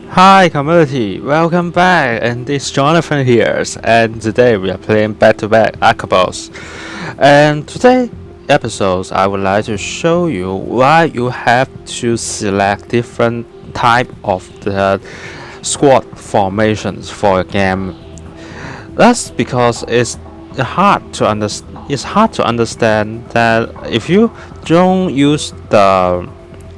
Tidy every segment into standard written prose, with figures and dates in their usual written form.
Hi community, welcome back, and this Johnathon here, and today we are playing back-to-back Apocalypse. And today episodes I would like to show you why you have to select different type of the squad formations for a game. That's because it's hard to understand that if you don't use the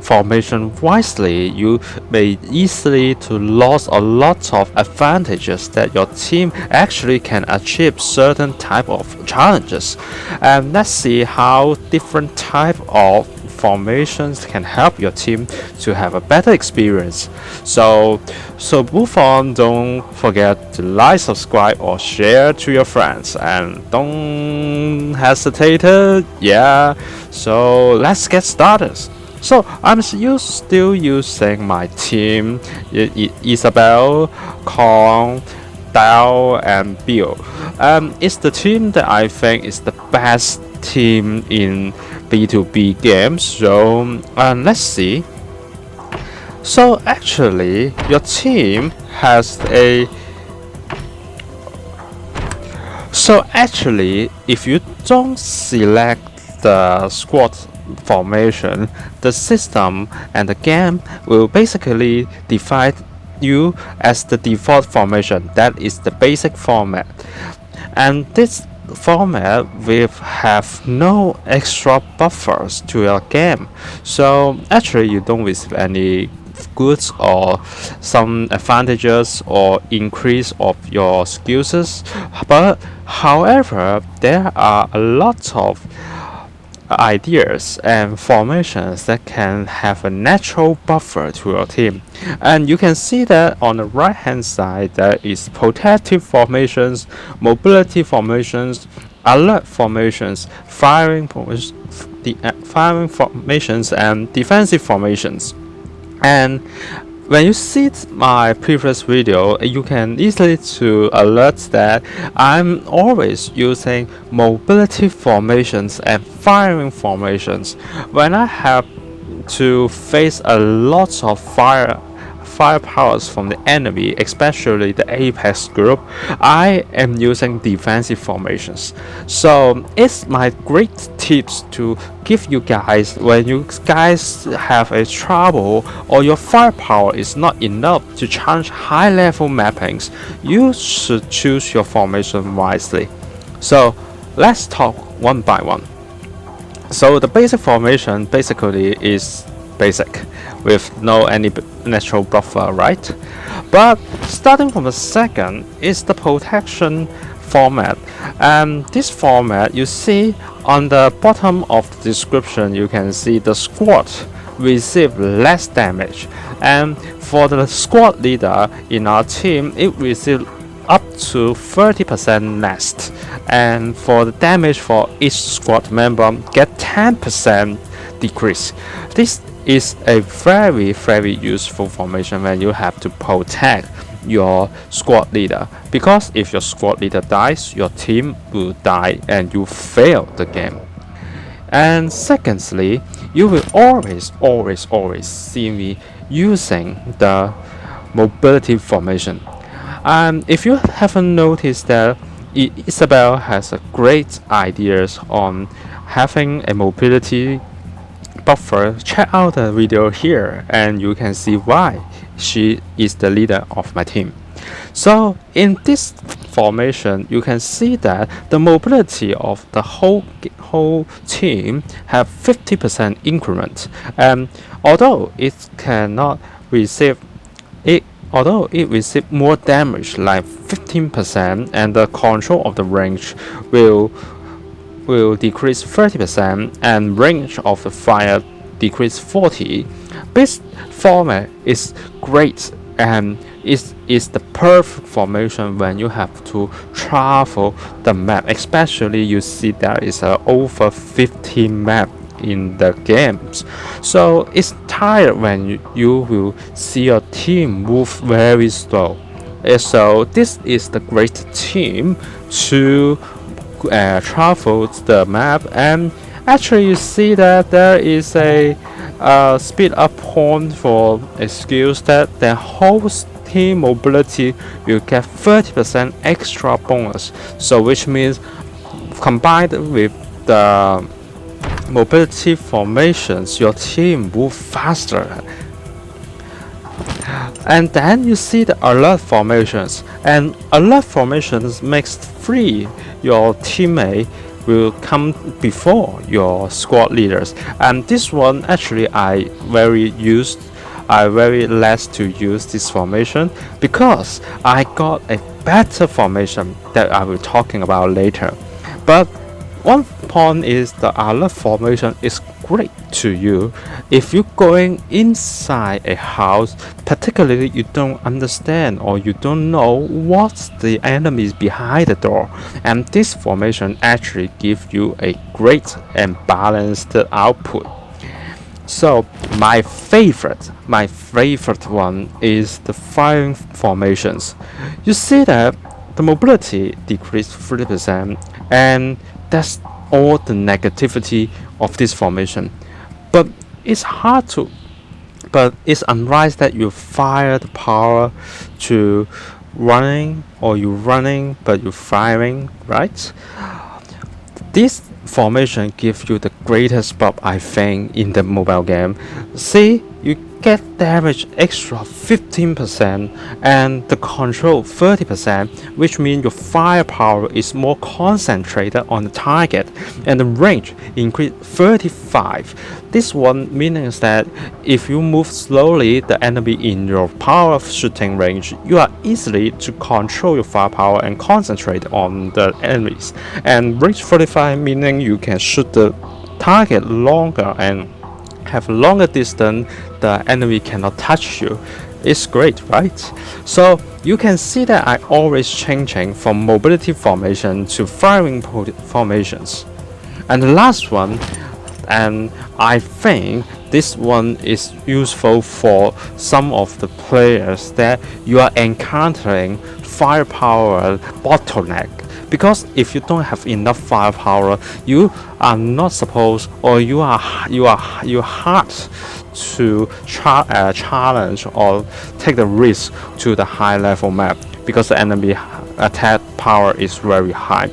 formation wisely, you may easily to lose a lot of advantages that your team actually can achieve certain type of challenges. And let's see how different type of formations can help your team to have a better experience. So move on, don't forget to like, subscribe or share to your friends, and don't hesitate. So let's get started. So I'm still using my team, Isabel, Kong, Dao, and Bill. It's the team that I think is the best team in B2B games. So let's see. So actually, your team has a. So actually, if you don't select the squad formation, the system and the game will basically define you as the default formation. That is the basic format, and this format will have no extra buffers to your game. So actually you don't receive any goods or some advantages or increase of your skills, but however there are a lot of ideas and formations that can have a natural buffer to your team. And you can see that on the right hand side there is protective formations, mobility formations, alert formations, firing formations, and defensive formations. And when you see my previous video, you can easily to alert that I'm always using mobility formations and firing formations when I have to face a lot of firepowers from the enemy, especially the Apex group. I am using defensive formations. So it's my great tips to give you guys when you guys have a trouble or your firepower is not enough to challenge high level mappings. You should choose your formation wisely. So let's talk one by one. So the basic formation basically is basic with no any natural buffer, right? But starting from the second is the protection format. And this format, you see on the bottom of the description, you can see the squad receive less damage, and for the squad leader in our team it receives up to 30% less, and for the damage for each squad member get 10% decrease. This is a very useful formation when you have to protect your squad leader, because if your squad leader dies, your team will die and you fail the game. And secondly, you will always see me using the mobility formation. If you haven't noticed that Isabel has a great ideas on having a mobility buffer, check out the video here and you can see why she is the leader of my team. So in this formation, you can see that the mobility of the whole team have 50% increment, and although it receives more damage like 15%, and the control of the range will decrease 30%, and range of the fire decrease 40%. This format is great and is the perfect formation when you have to travel the map, especially you see there is over 50 map in the games. So it's tired when you will see your team move very slow. So this is the great team to travel the map. And actually you see that there is a speed up point for a skill that the whole team mobility will get 30% extra bonus. So which means combined with the mobility formations, your team move faster. And then you see the alert formations, and alert formations makes free your teammate will come before your squad leaders. And this one actually I very less to use this formation because I got a better formation that I will talking about later. But one point is the alert formation is great to you if you're going inside a house, particularly you don't understand or you don't know what's the enemies behind the door, and this formation actually gives you a great and balanced output. So my favorite one is the firing formations. You see that the mobility decreased 30%, and that's all the negativity of this formation. But it's unwise that you fire the power to running, or you running but you firing, right? This formation gives you the greatest buff I think in the mobile game. See, you get damage extra 15% and the control 30%, which means your firepower is more concentrated on the target, and the range increased 35. This one means that if you move slowly the enemy in your power shooting range, you are easily to control your firepower and concentrate on the enemies. And range 45 meaning you can shoot the target longer and have longer distance, the enemy cannot touch you. It's great, right? So you can see that I always changing from mobility formation to firing formations. And the last one, and I think this one is useful for some of the players that you are encountering firepower bottleneck. Because if you don't have enough firepower, you are not supposed, or you are hard to challenge or take the risk to the high level map because the enemy attack power is very high.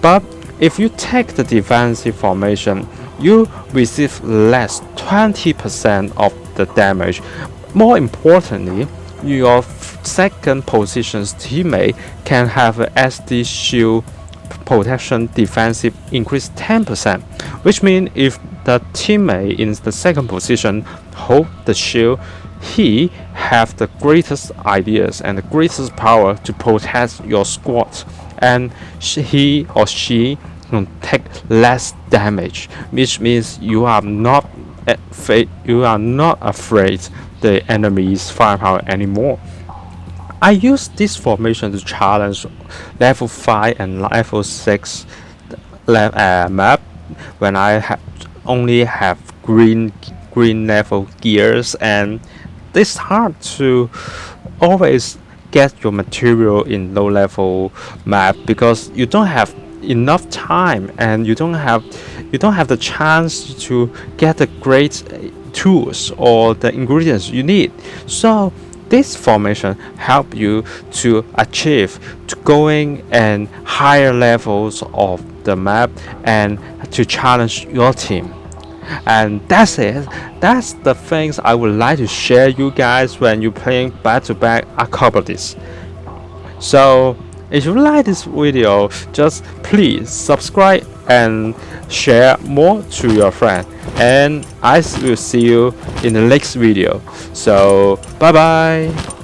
But if you take the defensive formation, you receive less 20% of the damage. More importantly, your second position's teammate can have a SD shield protection defensive increase 10%, which means if the teammate in the second position hold the shield, he have the greatest ideas and the greatest power to protect your squad, and he or she will take less damage, which means you are not afraid the enemy's firepower anymore. I use this formation to challenge level 5 and level 6 map when I only have green level gears, and it's hard to always get your material in low level map because you don't have enough time and you don't have the chance to get the great tools or the ingredients you need. So this formation help you to achieve to going and higher levels of the map and to challenge your team. And that's it. That's the things I would like to share you guys when you're playing back-to-back Apocalypse. So if you like this video, just please subscribe and share more to your friend, and I will see you in the next video. So bye bye.